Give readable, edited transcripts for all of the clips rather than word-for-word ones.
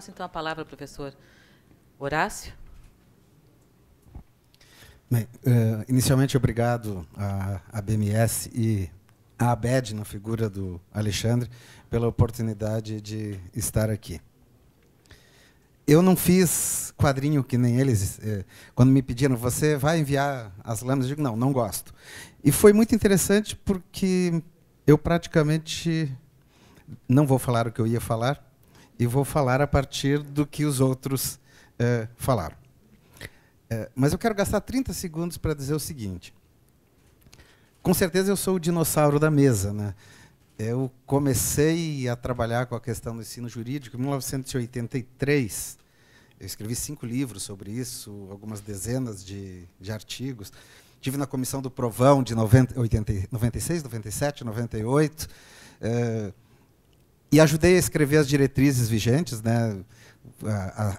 passo, então, a palavra ao professor Horácio. Bem, inicialmente, obrigado à BMS e à ABED, na figura do Alexandre, pela oportunidade de estar aqui. Eu não fiz quadrinho que nem eles. Quando me pediram, você vai enviar as lâminas? Eu digo, não, não gosto. E foi muito interessante porque eu praticamente não vou falar o que eu ia falar e vou falar a partir do que os outros falaram. Mas eu quero gastar 30 segundos para dizer o seguinte. Com certeza eu sou o dinossauro da mesa, né? Eu comecei a trabalhar com a questão do ensino jurídico em 1983. Eu escrevi 5 livros sobre isso, algumas dezenas de artigos. Estive na comissão do Provão de 96, 97, 98. E ajudei a escrever as diretrizes vigentes, né?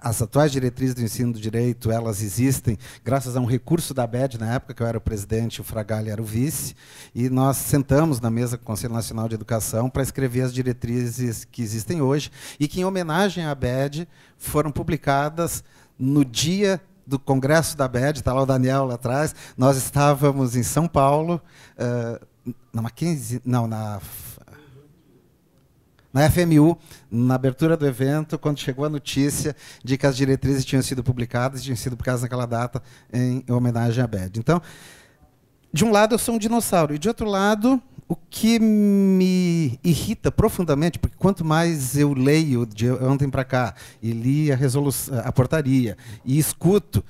As atuais diretrizes do ensino do direito, elas existem graças a um recurso da ABED, na época que eu era o presidente, o Fragali era o vice, e nós sentamos na mesa com o Conselho Nacional de Educação para escrever as diretrizes que existem hoje e que, em homenagem à ABED, foram publicadas no dia do congresso da ABED, está lá o Daniel lá atrás. Nós estávamos em São Paulo, na Mackenzie, não, na FMU, na abertura do evento, quando chegou a notícia de que as diretrizes tinham sido publicadas naquela data em homenagem à ABED. Então, de um lado, eu sou um dinossauro, e de outro lado, o que me irrita profundamente, porque quanto mais eu leio de ontem para cá, e li a portaria, e escuto,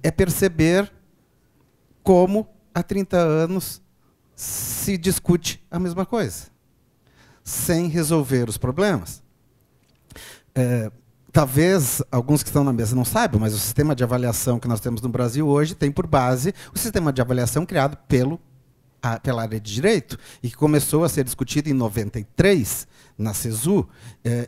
é perceber como, há 30 anos, se discute a mesma coisa, sem resolver os problemas. Talvez alguns que estão na mesa não saibam, mas o sistema de avaliação que nós temos no Brasil hoje tem por base o sistema de avaliação criado pela área de direito e que começou a ser discutido em 93 na CESU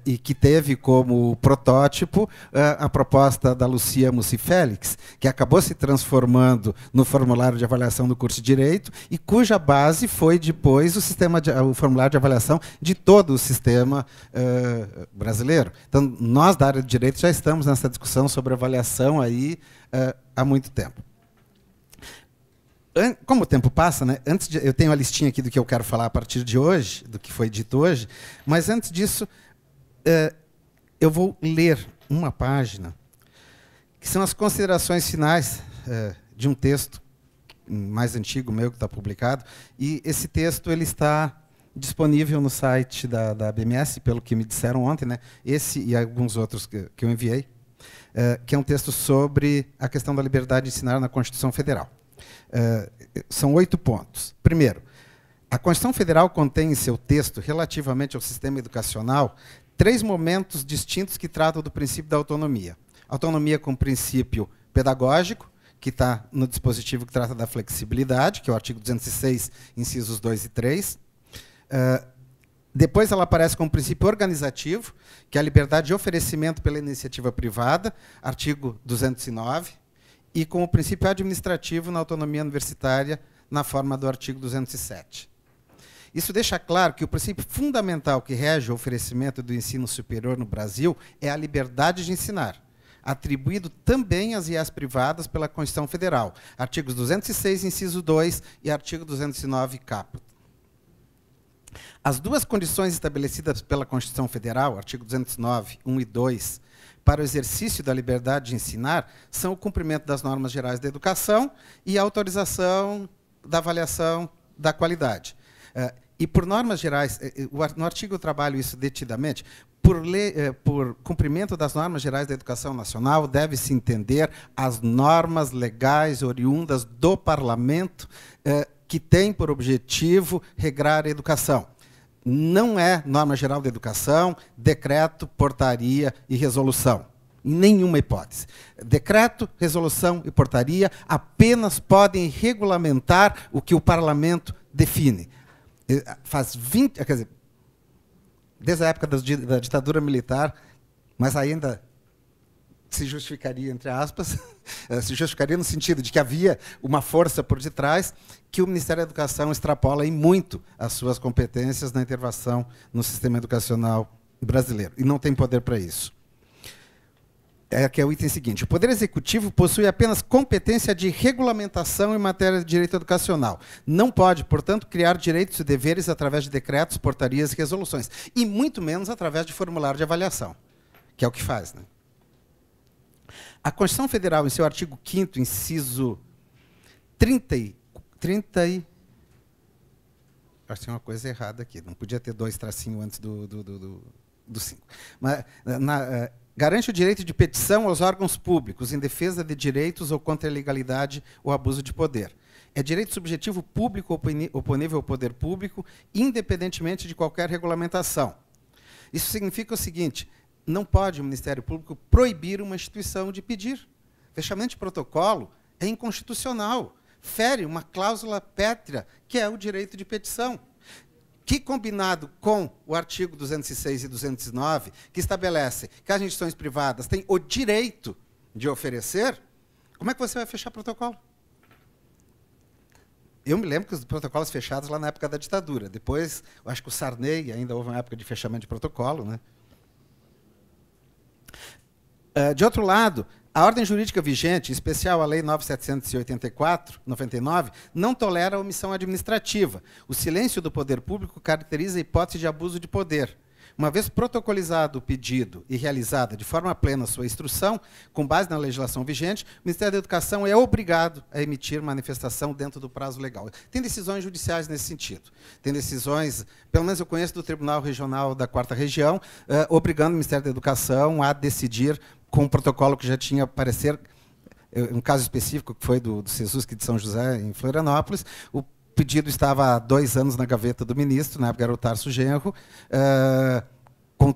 e que teve como protótipo a proposta da Lucia Mussi Félix, que acabou se transformando no formulário de avaliação do curso de Direito e cuja base foi depois o formulário de avaliação de todo o sistema brasileiro. Então, nós da área de Direito já estamos nessa discussão sobre avaliação aí há muito tempo. Como o tempo passa, né? Eu tenho a listinha aqui do que eu quero falar a partir de hoje, do que foi dito hoje, mas antes disso, eu vou ler uma página, que são as considerações finais de um texto mais antigo meu, que está publicado, e esse texto ele está disponível no site da BMS, pelo que me disseram ontem, né? Esse e alguns outros que eu enviei, que é um texto sobre a questão da liberdade de ensinar na Constituição Federal. São 8 pontos. Primeiro, a Constituição Federal contém em seu texto, relativamente ao sistema educacional, 3 momentos distintos que tratam do princípio da autonomia. Autonomia com princípio pedagógico, que está no dispositivo que trata da flexibilidade, que é o artigo 206, incisos 2 e 3. Depois ela aparece com o princípio organizativo, que é a liberdade de oferecimento pela iniciativa privada, artigo 209. E com o princípio administrativo na autonomia universitária, na forma do artigo 207. Isso deixa claro que o princípio fundamental que rege o oferecimento do ensino superior no Brasil é a liberdade de ensinar, atribuído também às IES privadas pela Constituição Federal, artigos 206, inciso 2 e artigo 209, caput. As 2 condições estabelecidas pela Constituição Federal, artigo 209, 1 e 2, para o exercício da liberdade de ensinar, são o cumprimento das normas gerais da educação e a autorização da avaliação da qualidade. E por normas gerais, no artigo eu trabalho isso detidamente, por cumprimento das normas gerais da educação nacional, deve-se entender as normas legais oriundas do parlamento que têm por objetivo regrar a educação. Não é norma geral da educação, decreto, portaria e resolução. Em nenhuma hipótese. Decreto, resolução e portaria apenas podem regulamentar o que o parlamento define. Faz 20, quer dizer, desde a época da ditadura militar, mas ainda se justificaria, entre aspas, se justificaria no sentido de que havia uma força por detrás, que o Ministério da Educação extrapola em muito as suas competências na intervenção no sistema educacional brasileiro, e não tem poder para isso. que é o item seguinte. O Poder Executivo possui apenas competência de regulamentação em matéria de direito educacional. Não pode, portanto, criar direitos e deveres através de decretos, portarias e resoluções. E muito menos através de formulário de avaliação, que é o que faz, né? A Constituição Federal, em seu artigo 5º, inciso 30 acho que tem uma coisa errada aqui. Não podia ter 2 tracinhos antes do 5. Mas, garante o direito de petição aos órgãos públicos em defesa de direitos ou contra a ilegalidade ou abuso de poder. É direito subjetivo público oponível ao poder público, independentemente de qualquer regulamentação. Isso significa o seguinte: não pode o Ministério Público proibir uma instituição de pedir. Fechamento de protocolo é inconstitucional. Fere uma cláusula pétrea, que é o direito de petição, que, combinado com o artigo 206 e 209, que estabelece que as instituições privadas têm o direito de oferecer, como é que você vai fechar protocolo? Eu me lembro que os protocolos fechados lá na época da ditadura. Depois, eu acho que o Sarney ainda houve uma época de fechamento de protocolo, né? De outro lado, a ordem jurídica vigente, em especial a Lei 9.784/99, não tolera a omissão administrativa. O silêncio do poder público caracteriza a hipótese de abuso de poder. Uma vez protocolizado o pedido e realizada de forma plena sua instrução, com base na legislação vigente, o Ministério da Educação é obrigado a emitir manifestação dentro do prazo legal. Tem decisões judiciais nesse sentido. Tem decisões, pelo menos eu conheço, do Tribunal Regional da 4ª Região, obrigando o Ministério da Educação a decidir com um protocolo que já tinha parecer, um caso específico que foi do SESUSC de São José, em Florianópolis. O pedido estava há 2 anos na gaveta do ministro, na época era o Tarso Genro, com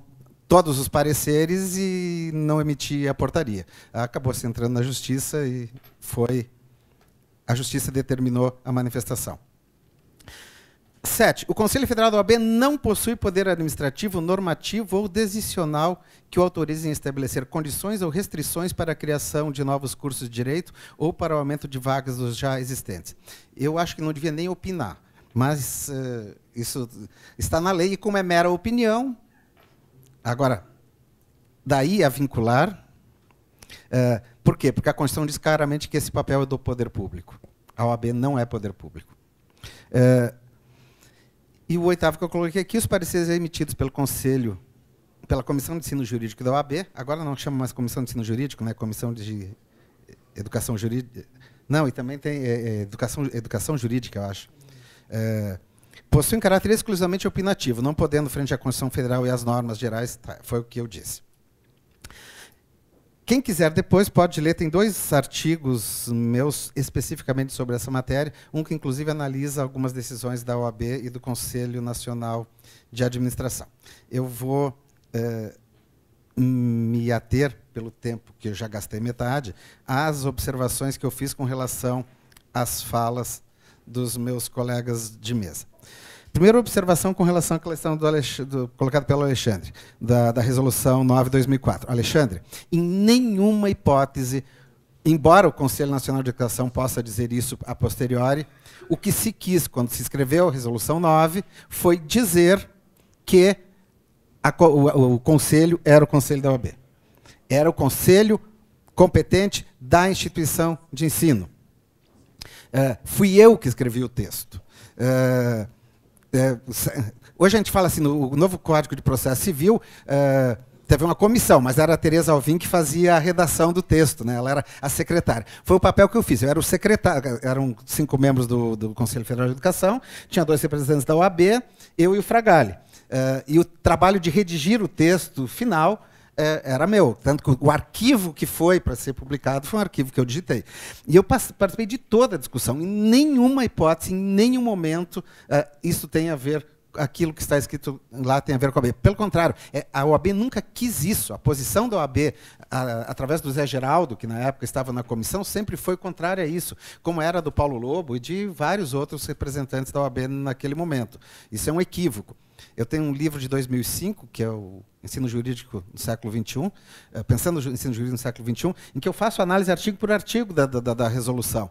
todos os pareceres, e não emitia a portaria. Acabou se entrando na Justiça e a Justiça determinou a manifestação. 7. O Conselho Federal da OAB não possui poder administrativo, normativo ou decisional que o autorize em estabelecer condições ou restrições para a criação de novos cursos de direito ou para o aumento de vagas dos já existentes. Eu acho que não devia nem opinar, mas isso está na lei, e como é mera opinião, agora, daí a vincular. Por quê? Porque a Constituição diz claramente que esse papel é do poder público. A OAB não é poder público. E o 8º que eu coloquei aqui, os pareceres emitidos pela Comissão de Ensino Jurídico da OAB, agora não chama mais Comissão de Ensino Jurídico, né? Comissão de Educação Jurídica. Não, e também tem educação Jurídica, eu acho. Possuem caráter exclusivamente opinativo, não podendo, frente à Constituição Federal e às normas gerais, foi o que eu disse. Quem quiser depois pode ler, tem 2 artigos meus especificamente sobre essa matéria, um que inclusive analisa algumas decisões da OAB e do Conselho Nacional de Administração. Eu vou me ater, pelo tempo que eu já gastei metade, às observações que eu fiz com relação às falas dos meus colegas de mesa. Primeira observação com relação à questão colocada pelo Alexandre, da Resolução 9/2004. Alexandre, em nenhuma hipótese, embora o Conselho Nacional de Educação possa dizer isso a posteriori, o que se quis, quando se escreveu a Resolução 9, foi dizer que o Conselho era o Conselho da OAB. Era o Conselho competente da instituição de ensino. Fui eu que escrevi o texto. Hoje a gente fala assim, no novo Código de Processo Civil, teve uma comissão, mas era a Tereza Alvim que fazia a redação do texto, né? Ela era a secretária. Foi o papel que eu fiz, eu era o secretário, eram 5 membros do Conselho Federal de Educação, tinha 2 representantes da OAB, eu e o Fragale. E o trabalho de redigir o texto final era meu, tanto que o arquivo que foi para ser publicado foi um arquivo que eu digitei. E eu participei de toda a discussão. Em nenhuma hipótese, em nenhum momento, isso tem a ver, aquilo que está escrito lá tem a ver com a OAB. Pelo contrário, a OAB nunca quis isso. A posição da OAB, através do Zé Geraldo, que na época estava na comissão, sempre foi contrária a isso, como era do Paulo Lobo e de vários outros representantes da OAB naquele momento. Isso é um equívoco. Eu tenho um livro de 2005, que é o Ensino Jurídico no século XXI, pensando no ensino jurídico no século XXI, em que eu faço análise artigo por artigo da resolução.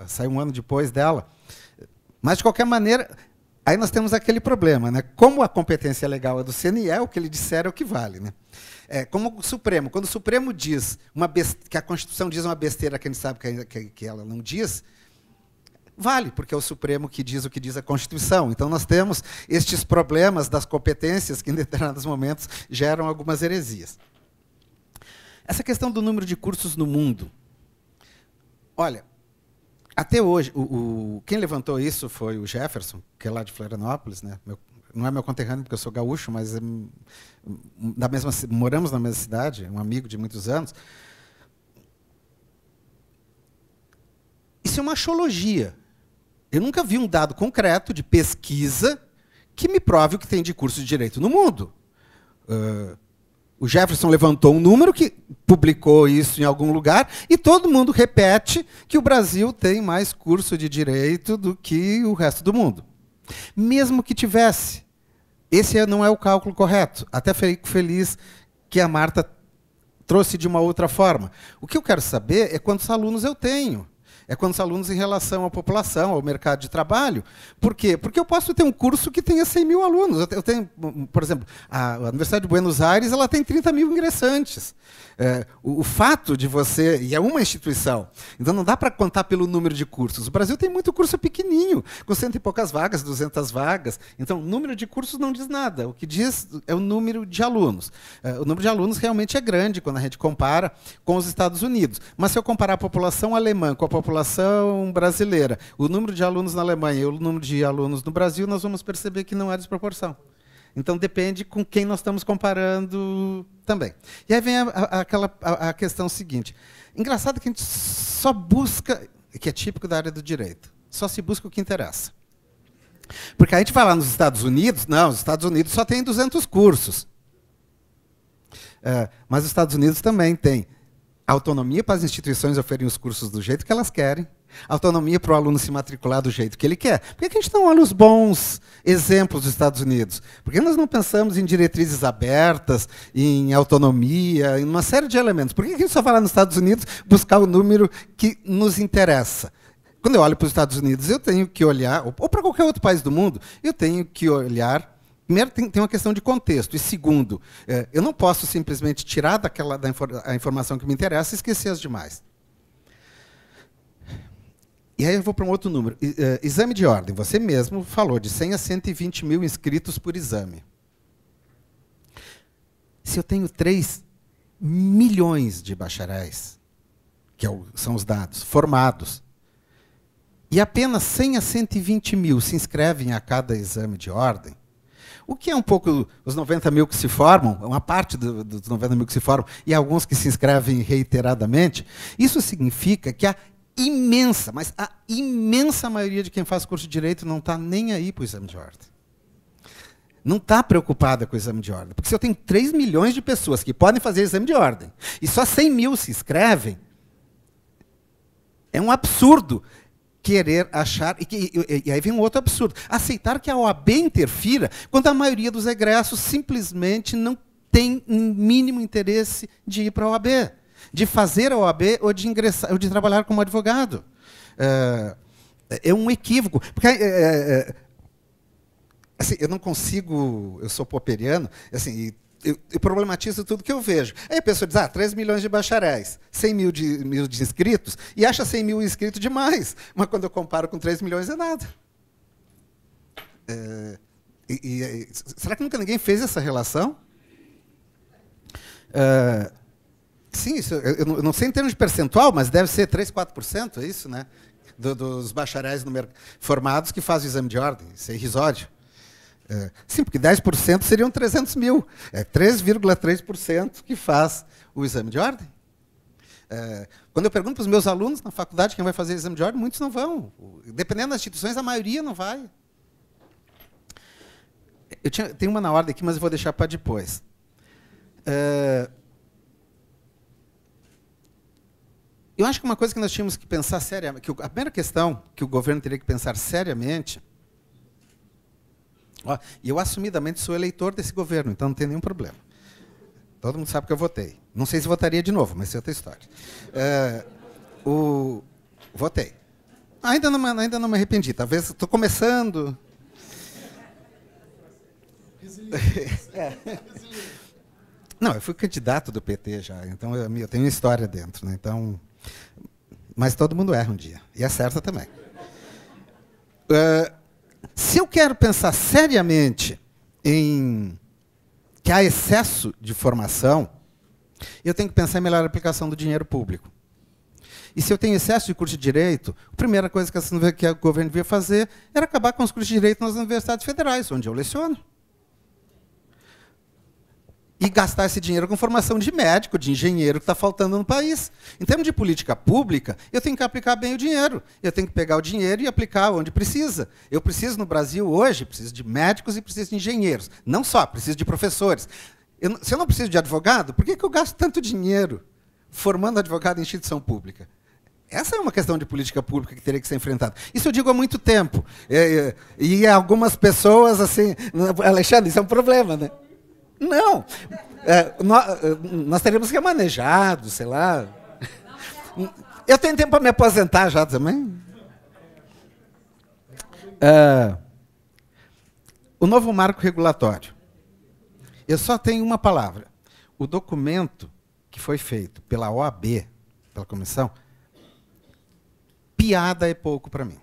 Saiu um ano depois dela. Mas, de qualquer maneira, Aí nós temos aquele problema, né? Como a competência legal é do CNE, o que ele disser é o que vale, né? Como o Supremo. Quando o Supremo diz que a Constituição diz uma besteira que a gente sabe que ela não diz, vale, porque é o Supremo que diz o que diz a Constituição. Então, nós temos estes problemas das competências que, em determinados momentos, geram algumas heresias. Essa questão do número de cursos no mundo. Olha, até hoje, quem levantou isso foi o Jefferson, que é lá de Florianópolis, né? Não é meu conterrâneo, porque eu sou gaúcho, mas moramos na mesma cidade, um amigo de muitos anos. Isso é uma axiologia. Eu nunca vi um dado concreto de pesquisa que me prove o que tem de curso de direito no mundo. O Jefferson levantou um número, que publicou isso em algum lugar, e todo mundo repete que o Brasil tem mais curso de direito do que o resto do mundo. Mesmo que tivesse. Esse não é o cálculo correto. Até fico feliz que a Marta trouxe de uma outra forma. O que eu quero saber é quantos alunos eu tenho. É quantos alunos em relação à população, ao mercado de trabalho. Por quê? Porque eu posso ter um curso que tenha 100 mil alunos. Eu tenho, por exemplo, a Universidade de Buenos Aires, ela tem 30 mil ingressantes. O fato de você... E é uma instituição. Então, não dá para contar pelo número de cursos. O Brasil tem muito curso pequenininho, com 100 e poucas vagas, 200 vagas. Então, o número de cursos não diz nada. O que diz é o número de alunos. O número de alunos realmente é grande quando a gente compara com os Estados Unidos. Mas, se eu comparar a população alemã com a população brasileira, o número de alunos na Alemanha e o número de alunos no Brasil, nós vamos perceber que não há desproporção. Então, depende com quem nós estamos comparando também. E aí vem a questão seguinte. Engraçado que a gente só busca, que é típico da área do direito, só se busca o que interessa. Porque a gente vai lá nos Estados Unidos, não, os Estados Unidos só tem 200 cursos. Mas os Estados Unidos também tem autonomia para as instituições oferirem os cursos do jeito que elas querem, autonomia para o aluno se matricular do jeito que ele quer. Por que a gente não olha os bons exemplos dos Estados Unidos? Por que nós não pensamos em diretrizes abertas, em autonomia, em uma série de elementos? Por que a gente só vai lá nos Estados Unidos buscar o número que nos interessa? Quando eu olho para os Estados Unidos, eu tenho que olhar, ou para qualquer outro país do mundo, eu tenho que olhar. Primeiro, tem uma questão de contexto. E segundo, eu não posso simplesmente tirar a informação que me interessa e esquecer as demais. E aí eu vou para um outro número. Exame de ordem. Você mesmo falou de 100 a 120 mil inscritos por exame. Se eu tenho 3 milhões de bacharéis, que são os dados, formados, e apenas 100 a 120 mil se inscrevem a cada exame de ordem, o que é um pouco os 90 mil que se formam, uma parte dos 90 mil que se formam, e alguns que se inscrevem reiteradamente, isso significa que a imensa maioria de quem faz curso de Direito não está nem aí para o exame de ordem. Não está preocupada com o exame de ordem. Porque se eu tenho 3 milhões de pessoas que podem fazer exame de ordem, e só 100 mil se inscrevem, é um absurdo querer achar, e aí vem um outro absurdo, aceitar que a OAB interfira quando a maioria dos egressos simplesmente não tem um mínimo interesse de ir para a OAB, de fazer a OAB ou de ingressar, ou de trabalhar como advogado. É um equívoco. Porque, assim, eu não consigo, eu sou popperiano, assim, eu problematizo tudo que eu vejo. Aí a pessoa diz, 3 milhões de bacharéis, 100 mil de inscritos, e acha 100 mil inscritos demais. Mas quando eu comparo com 3 milhões, é nada. Será que nunca ninguém fez essa relação? Sim, isso, eu não sei em termos de percentual, mas deve ser 3, 4%, é isso, né? Dos bacharéis formados que fazem o exame de ordem. Isso é irrisório. Sim, porque 10% seriam 300 mil. É 3,3% que faz o exame de ordem. Quando eu pergunto para os meus alunos na faculdade quem vai fazer o exame de ordem, muitos não vão. Dependendo das instituições, a maioria não vai. Tem uma na ordem aqui, mas eu vou deixar para depois. Eu acho que uma coisa que nós tínhamos que pensar seriamente, a primeira questão que o governo teria que pensar seriamente, e eu assumidamente sou eleitor desse governo, então não tem nenhum problema. Todo mundo sabe que eu votei. Não sei se votaria de novo, mas isso é outra história. Votei. Ainda não me arrependi. Talvez estou começando. Não, eu fui candidato do PT já, então eu tenho uma história dentro, né? Então, mas todo mundo erra um dia, e acerta também. Se eu quero pensar seriamente em que há excesso de formação, eu tenho que pensar em melhor aplicação do dinheiro público. E se eu tenho excesso de curso de direito, a primeira coisa que o governo devia fazer era acabar com os cursos de direito nas universidades federais, onde eu leciono. E gastar esse dinheiro com formação de médico, de engenheiro que está faltando no país. Em termos de política pública, eu tenho que aplicar bem o dinheiro. Eu tenho que pegar o dinheiro e aplicar onde precisa. Eu preciso, no Brasil, hoje, preciso de médicos e preciso de engenheiros. Não só, preciso de professores. Se eu não preciso de advogado, por que eu gasto tanto dinheiro formando advogado em instituição pública? Essa é uma questão de política pública que teria que ser enfrentada. Isso eu digo há muito tempo. E algumas pessoas, assim... Alexandre, isso é um problema, né? Não. Nós teríamos remanejado, sei lá. Eu tenho tempo para me aposentar já também. O novo marco regulatório. Eu só tenho uma palavra. O documento que foi feito pela OAB, pela comissão, piada é pouco para mim.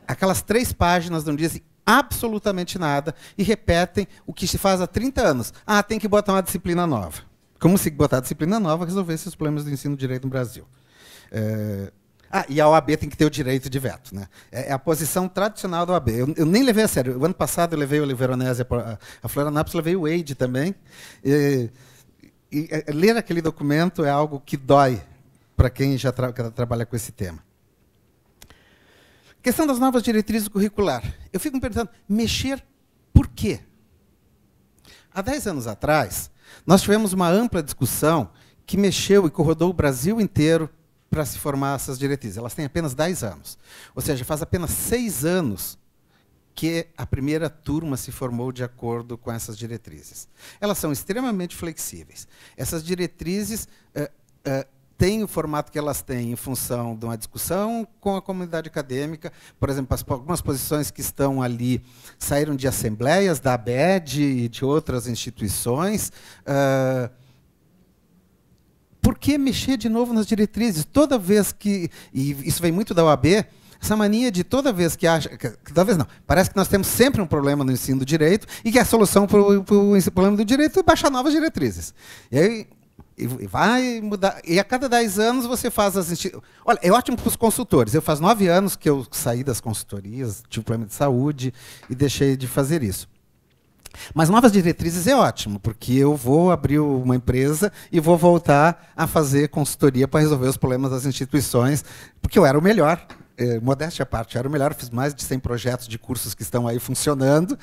Aquelas 3 páginas não dizem absolutamente nada e repetem o que se faz há 30 anos. Tem que botar uma disciplina nova. Como se botar disciplina nova resolvesse os problemas do ensino direito no Brasil. E a OAB tem que ter o direito de veto, né? É a posição tradicional da OAB. Eu nem levei a sério. O ano passado eu levei o Veronese a Florianópolis, levei o Eide também. Ler aquele documento é algo que dói para quem já trabalha com esse tema. Questão das novas diretrizes curriculares. Eu fico me perguntando, mexer por quê? Há 10 anos atrás, nós tivemos uma ampla discussão que mexeu e corrodou o Brasil inteiro para se formar essas diretrizes. Elas têm apenas 10 anos. Ou seja, faz apenas 6 anos que a primeira turma se formou de acordo com essas diretrizes. Elas são extremamente flexíveis. Essas diretrizes têm o formato que elas têm em função de uma discussão com a comunidade acadêmica. Por exemplo, algumas posições que estão ali saíram de assembleias da ABED e de outras instituições. Por que mexer de novo nas diretrizes? Toda vez que... E isso vem muito da OAB, essa mania de toda vez que acha... Talvez não. Parece que nós temos sempre um problema no ensino do direito e que a solução para o problema do direito é baixar novas diretrizes. E aí... E vai mudar. E a cada 10 anos você faz as... Olha, é ótimo para os consultores. Eu faz 9 anos que eu saí das consultorias, tive problema de saúde e deixei de fazer isso. Mas novas diretrizes é ótimo, porque eu vou abrir uma empresa e vou voltar a fazer consultoria para resolver os problemas das instituições, porque eu era o melhor. Modéstia à parte, eu era o melhor. Fiz mais de 100 projetos de cursos que estão aí funcionando.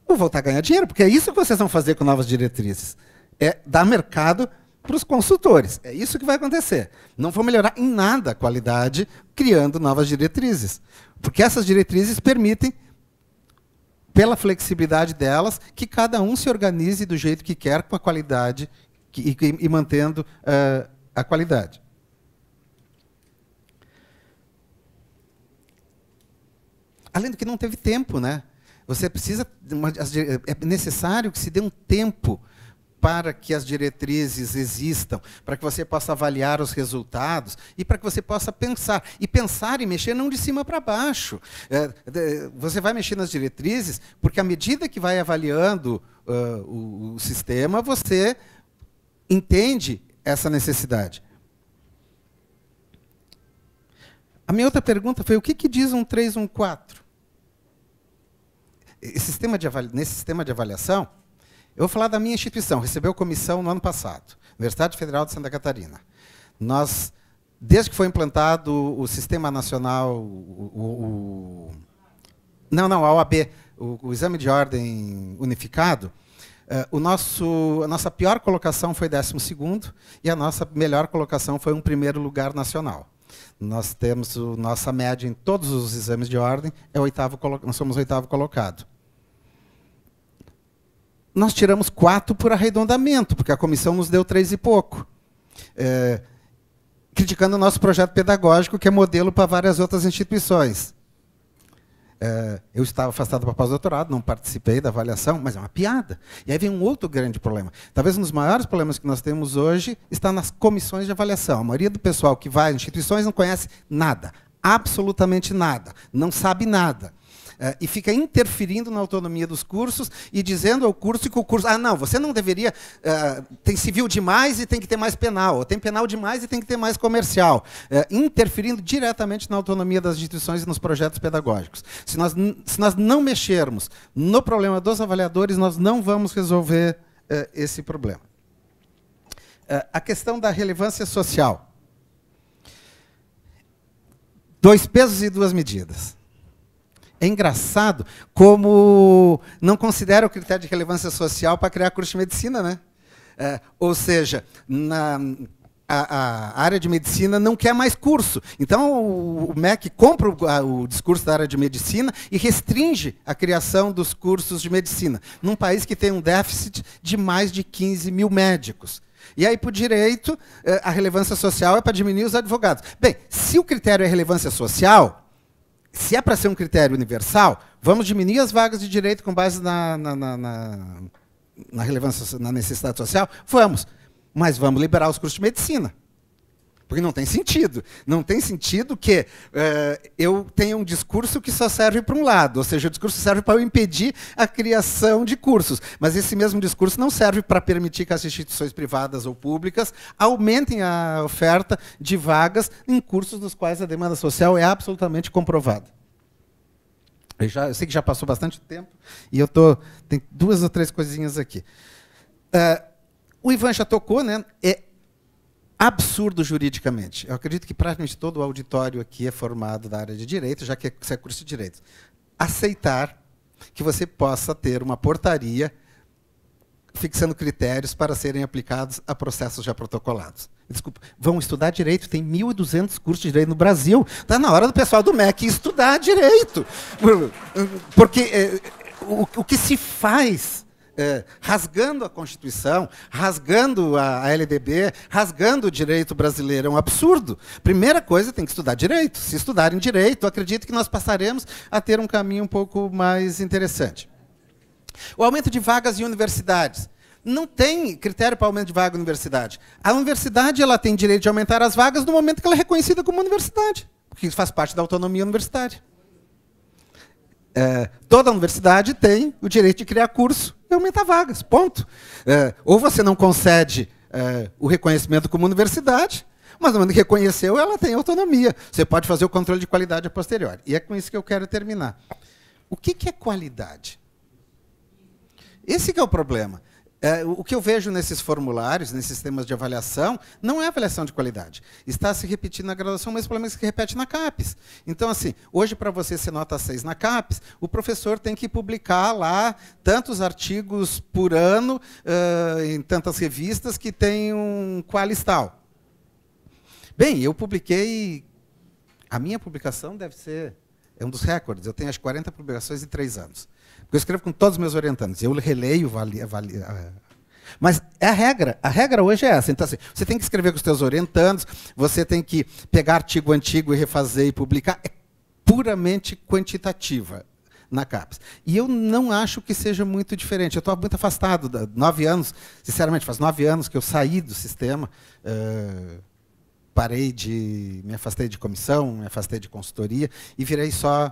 Vou voltar a ganhar dinheiro, porque é isso que vocês vão fazer com novas diretrizes. É dar mercado para os consultores. É isso que vai acontecer. Não vou melhorar em nada a qualidade criando novas diretrizes. Porque essas diretrizes permitem, pela flexibilidade delas, que cada um se organize do jeito que quer, com a qualidade e mantendo a qualidade. Além do que não teve tempo, né? Você precisa... É necessário que se dê um tempo para que as diretrizes existam, para que você possa avaliar os resultados e para que você possa pensar. E pensar e mexer não de cima para baixo. Você vai mexer nas diretrizes porque, à medida que vai avaliando o sistema, você entende essa necessidade. A minha outra pergunta foi, o que diz 1314? Nesse sistema de avaliação, eu vou falar da minha instituição, recebeu comissão no ano passado, Universidade Federal de Santa Catarina. Nós, desde que foi implantado o Sistema Nacional, a OAB, o Exame de Ordem Unificado, a nossa pior colocação foi 12º e a nossa melhor colocação foi um 1º lugar nacional. Nós temos nossa média em todos os exames de ordem, nós somos o 8º colocado. Nós tiramos 4 por arredondamento, porque a comissão nos deu 3 e pouco. Criticando o nosso projeto pedagógico, que é modelo para várias outras instituições. Eu estava afastado para pós-doutorado, não participei da avaliação, mas é uma piada. E aí vem um outro grande problema. Talvez um dos maiores problemas que nós temos hoje está nas comissões de avaliação. A maioria do pessoal que vai às instituições não conhece nada, absolutamente nada, não sabe nada. E fica interferindo na autonomia dos cursos e dizendo ao curso que o curso... não, você não deveria... tem civil demais e tem que ter mais penal, ou tem penal demais e tem que ter mais comercial. Interferindo diretamente na autonomia das instituições e nos projetos pedagógicos. Se nós não mexermos no problema dos avaliadores, nós não vamos resolver esse problema. A questão da relevância social. 2 pesos e 2 medidas. É engraçado como não considera o critério de relevância social para criar curso de medicina, né? Ou seja, a área de medicina não quer mais curso. Então, o MEC compra o discurso da área de medicina e restringe a criação dos cursos de medicina, num país que tem um déficit de mais de 15 mil médicos. E aí, para o direito, a relevância social é para diminuir os advogados. Bem, se o critério é relevância social... Se é para ser um critério universal, vamos diminuir as vagas de direito com base na relevância, na necessidade social? Vamos. Mas vamos liberar os cursos de medicina. Porque não tem sentido. Não tem sentido que eu tenha um discurso que só serve para um lado. Ou seja, o discurso serve para eu impedir a criação de cursos. Mas esse mesmo discurso não serve para permitir que as instituições privadas ou públicas aumentem a oferta de vagas em cursos dos quais a demanda social é absolutamente comprovada. Eu sei que já passou bastante tempo e tem 2 ou 3 coisinhas aqui. O Ivan já tocou, né? É absurdo juridicamente. Eu acredito que praticamente todo o auditório aqui é formado da área de direito, já que é curso de direito. Aceitar que você possa ter uma portaria fixando critérios para serem aplicados a processos já protocolados. Desculpa, vão estudar direito, tem 1.200 cursos de direito no Brasil. Está na hora do pessoal do MEC estudar direito. Porque o que se faz... rasgando a Constituição, rasgando a LDB, rasgando o direito brasileiro. É um absurdo. Primeira coisa, tem que estudar direito. Se estudarem direito, acredito que nós passaremos a ter um caminho um pouco mais interessante. O aumento de vagas em universidades. Não tem critério para aumento de vaga em universidade. A universidade ela tem direito de aumentar as vagas no momento que ela é reconhecida como universidade, porque isso faz parte da autonomia universitária. Toda universidade tem o direito de criar curso e aumentar vagas, ponto. Ou você não concede o reconhecimento como universidade, mas no momento que reconheceu, ela tem autonomia. Você pode fazer o controle de qualidade a posteriori. E é com isso que eu quero terminar. O que é qualidade? Esse que é o problema. O que eu vejo nesses formulários, nesses sistemas de avaliação, não é avaliação de qualidade. Está se repetindo na graduação, mas o problema é que se repete na CAPES. Então, assim, hoje, para você ser nota 6 na CAPES, o professor tem que publicar lá tantos artigos por ano, em tantas revistas, que tem um qualis tal. Bem, eu publiquei... A minha publicação deve ser... É um dos recordes. Eu tenho as 40 publicações em 3 anos. Eu escrevo com todos os meus orientandos. Eu releio, mas é a regra. A regra hoje é essa. Então, assim, você tem que escrever com os seus orientandos, você tem que pegar artigo antigo e refazer e publicar. É puramente quantitativa na CAPES. E eu não acho que seja muito diferente. Eu estou muito afastado. 9 anos, sinceramente, faz 9 anos que eu saí do sistema. Me afastei de comissão, me afastei de consultoria e virei só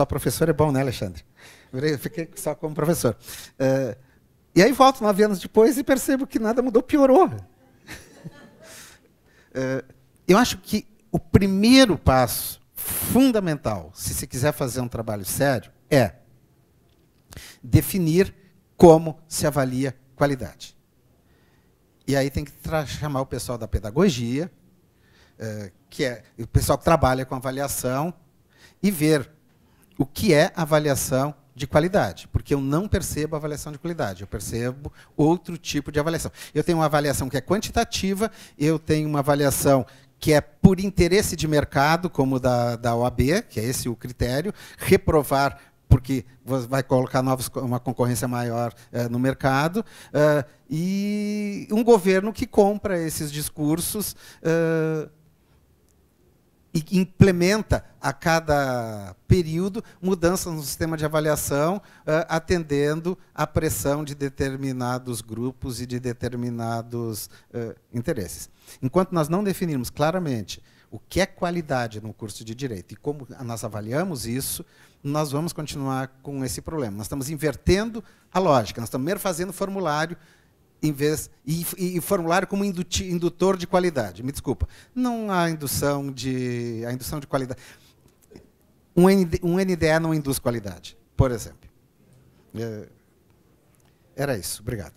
professor. É bom, né, Alexandre? Fiquei só como professor. E aí volto 9 anos depois e percebo que nada mudou, piorou. Eu acho que o primeiro passo fundamental, se se quiser fazer um trabalho sério, é definir como se avalia qualidade. E aí tem que chamar o pessoal da pedagogia, que é o pessoal que trabalha com avaliação, e ver o que é avaliação de qualidade, porque eu não percebo avaliação de qualidade, eu percebo outro tipo de avaliação. Eu tenho uma avaliação que é quantitativa, eu tenho uma avaliação que é por interesse de mercado, como da OAB, que é esse o critério, reprovar porque vai colocar uma concorrência maior no mercado, e um governo que compra esses discursos e implementa a cada período mudanças no sistema de avaliação, atendendo à pressão de determinados grupos e de determinados interesses. Enquanto nós não definirmos claramente o que é qualidade no curso de Direito e como nós avaliamos isso, nós vamos continuar com esse problema. Nós estamos invertendo a lógica, nós estamos primeiro fazendo formulário e formulário como indutor de qualidade. Me desculpa, não há indução de qualidade. Um NDE não induz qualidade, por exemplo. Era isso. Obrigado.